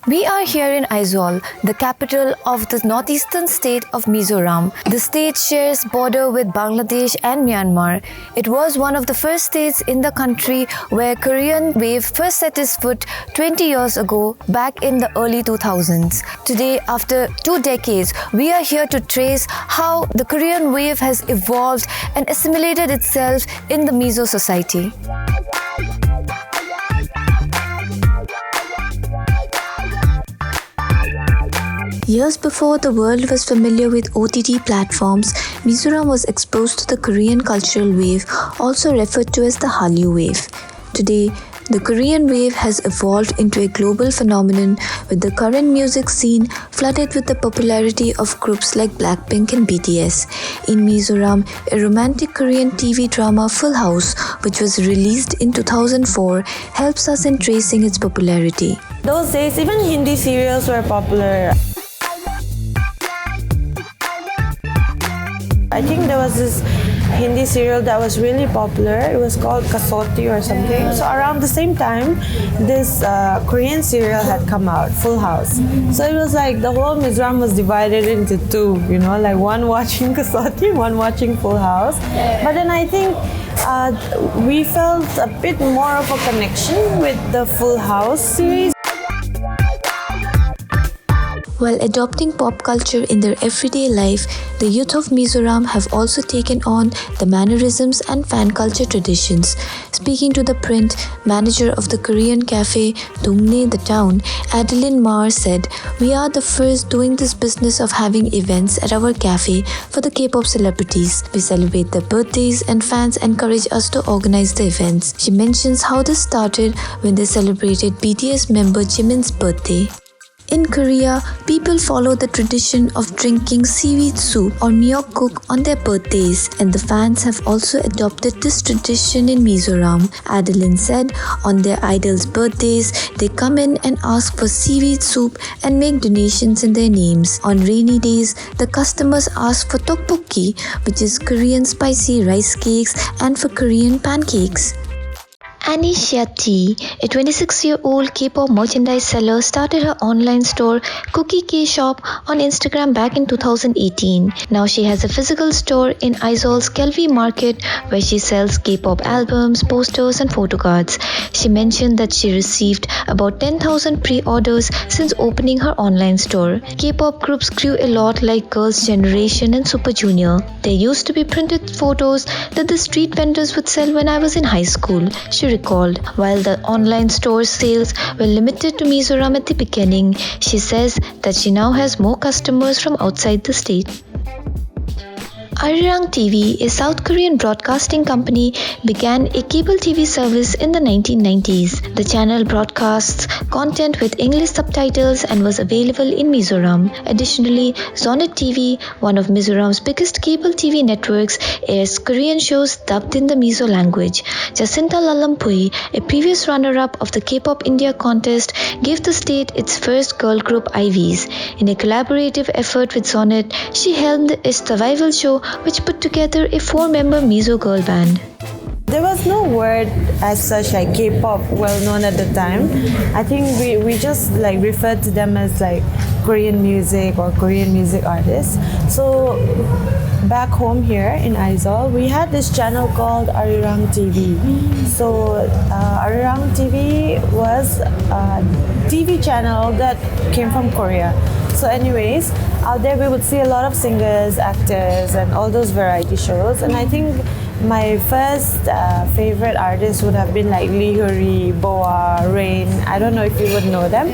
We are here in Aizawl, the capital of the northeastern state of Mizoram. The state shares border with Bangladesh and Myanmar. It was one of the first states in the country where Korean wave first set its foot 20 years ago, back in the early 2000s. Today, after 2 decades, we are here to trace how the Korean wave has evolved and assimilated itself in the Mizo society. Years before the world was familiar with OTT platforms, Mizoram was exposed to the Korean cultural wave, also referred to as the Hallyu wave. Today, the Korean wave has evolved into a global phenomenon, with the current music scene flooded with the popularity of groups like Blackpink and BTS. In Mizoram, a romantic Korean TV drama Full House, which was released in 2004, helps us in tracing its popularity. Those days, even Hindi serials were popular. I think there was this Hindi serial that was really popular. It was called Kasoti or something. So around the same time, this Korean serial had come out, Full House. So it was like the whole Mizoram was divided into two, like one watching Kasoti, one watching Full House. But then I think we felt a bit more of a connection with the Full House series. While adopting pop culture in their everyday life, the youth of Mizoram have also taken on the mannerisms and fan culture traditions. Speaking to ThePrint, manager of the Korean cafe Dongne the Town, Adeline Mar said, "We are the first doing this business of having events at our cafe for the K-pop celebrities. We celebrate their birthdays and fans encourage us to organize the events." She mentions how this started when they celebrated BTS member Jimin's birthday. In Korea, people follow the tradition of drinking seaweed soup or miyeokguk on their birthdays, and the fans have also adopted this tradition in Mizoram. Adeline said on their idols' birthdays, they come in and ask for seaweed soup and make donations in their names. On rainy days, the customers ask for tteokbokki, which is Korean spicy rice cakes, and for Korean pancakes. Annie Shetty, a 26-year-old K-pop merchandise seller, started her online store Cookie K Shop on Instagram back in 2018. Now she has a physical store in Aizawl's Kelvi Market where she sells K-pop albums, posters and photo cards. She mentioned that she received about 10,000 pre-orders since opening her online store. K-pop groups grew a lot like Girls' Generation and Super Junior. There used to be printed photos that the street vendors would sell when I was in high school, she recalled. While the online store's sales were limited to Mizoram at the beginning, she says that she now has more customers from outside the state. Arirang TV, a South Korean broadcasting company, began a cable TV service in the 1990s. The channel broadcasts content with English subtitles and was available in Mizoram. Additionally, Zonet TV, one of Mizoram's biggest cable TV networks, airs Korean shows dubbed in the Mizo language. Jacinta Lalampui, a previous runner-up of the K-pop India contest, gave the state its first girl group IVs. In a collaborative effort with Zonet, she helmed a survival show which put together a 4-member Mizo girl band. There was no word as such like K-pop well known at the time. I think we just like referred to them as like Korean music or Korean music artists. So back home here in Aizawl, we had this channel called Arirang TV. So Arirang TV was a TV channel that came from Korea. So anyways, out there we would see a lot of singers, actors and all those variety shows, and I think my first favorite artists would have been like Lee Huri, Boa, Rain. I don't know if you would know them.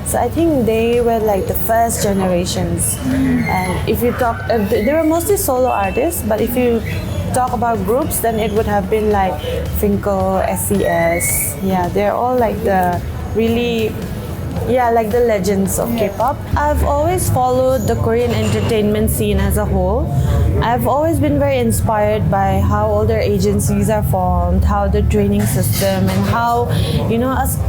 So I think they were like the first generations. And if you talk, they were mostly solo artists, but if you talk about groups, then it would have been like Finko, SES. Yeah, they're all like the really like the legends of K-pop. I've always followed the Korean entertainment scene as a whole. I've always been very inspired by how all their agencies are formed, how the training system, and how,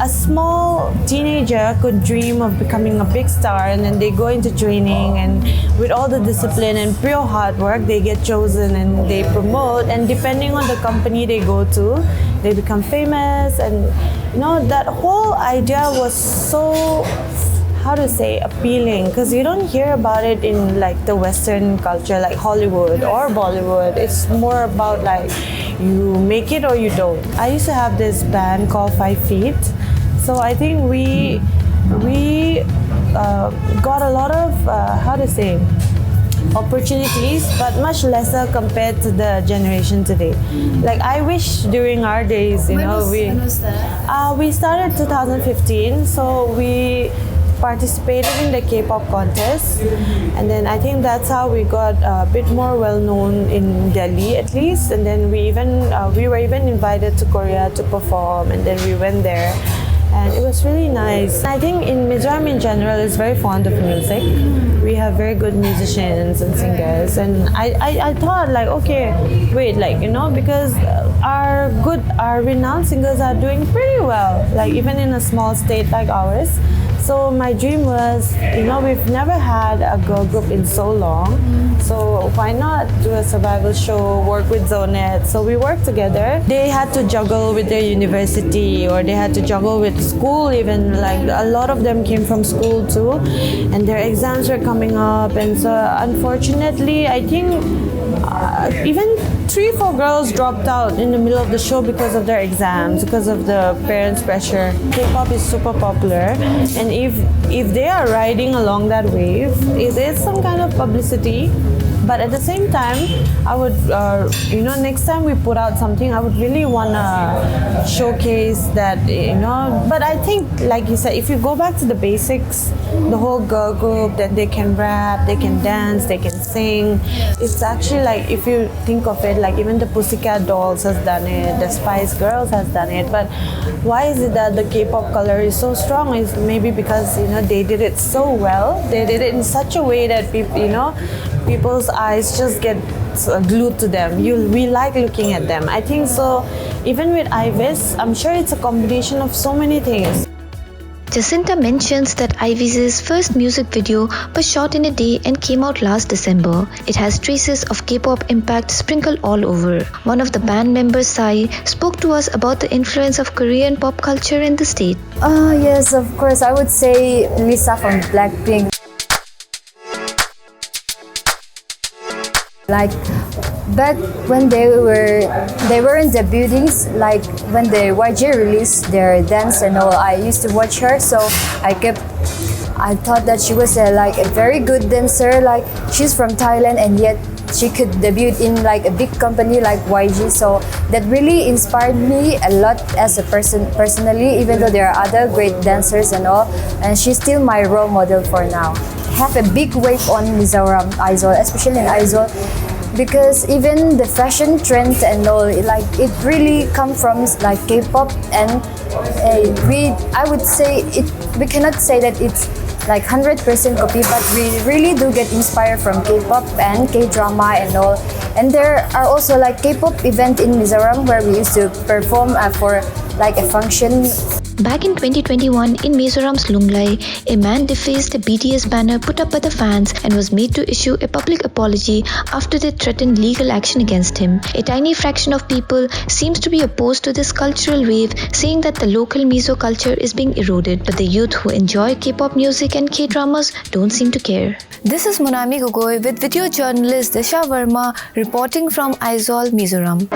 a small teenager could dream of becoming a big star, and then they go into training, and with all the discipline and pure hard work, they get chosen and they promote, and depending on the company they go to, they become famous. And that whole idea was so to say, appealing, because you don't hear about it in like the Western culture, like Hollywood or Bollywood. It's more about like you make it or you don't. I used to have this band called 5 Feet, so I think we got a lot of how to say, opportunities, but much lesser compared to the generation today. Like I wish during our days, When was that? we started 2015, so we participated in the K-pop contest, and then I think that's how we got a bit more well known in Delhi at least. And then we were even invited to Korea to perform, and then we went there. And it was really nice. I think in Mizoram in general is very fond of music. We have very good musicians and singers. And I thought like, okay, wait, like, you know, because our renowned singers are doing pretty well, like even in a small state like ours. So my dream was, you know, we've never had a girl group in so long. So why not do a survival show, work with Zonet? So we worked together. They had to juggle with their university, or they had to juggle with school even. Like a lot of them came from school too, and their exams were coming up. And so unfortunately, I think even 3-4 girls dropped out in the middle of the show because of their exams, because of the parents' pressure. K-pop is super popular, and if they are riding along that wave, it is some kind of publicity. But at the same time, I would, you know, next time we put out something, I would really want to showcase that, you know. But I think, like you said, if you go back to the basics, the whole girl group, that they can rap, they can dance, they can sing. It's actually like, if you think of it, like even the Pussycat Dolls has done it, the Spice Girls has done it. But why is it that the K-pop color is so strong? Is maybe because, you know, they did it so well. They did it in such a way that people, you know, people's eyes just get glued to them. We like looking at them. I think so. Even with Ivis, I'm sure it's a combination of so many things. Jacinta mentions that Ivis's first music video was shot in a day and came out last December. It has traces of K-pop impact sprinkled all over. One of the band members, Sai, spoke to us about the influence of Korean pop culture in the state. Yes, of course. I would say Lisa from Blackpink. Like back when they were in the buildings, like when the YG released their dance and all, I used to watch her, so I thought that she was like a very good dancer. Like she's from Thailand and yet she could debut in like a big company like YG, so that really inspired me a lot as a person personally, even though there are other great dancers and all, and she's still my role model for now. Have a big wave on Mizoram Aizzol, especially in Aizzol, because even the fashion trends and all, it really come from like K-pop, and I would say we cannot say that it's like 100% copy, but we really do get inspired from K-pop and K-drama and all. And there are also like K-pop event in Mizoram where we used to perform for like a function. Back in 2021, in Mizoram's Lunglai, a man defaced a BTS banner put up by the fans and was made to issue a public apology after they threatened legal action against him. A tiny fraction of people seems to be opposed to this cultural wave, saying that the local Mizo culture is being eroded, but the youth who enjoy K-pop music and K-dramas don't seem to care. This is Monami Gogoi with video journalist Disha Verma reporting from Aizzol, Mizoram.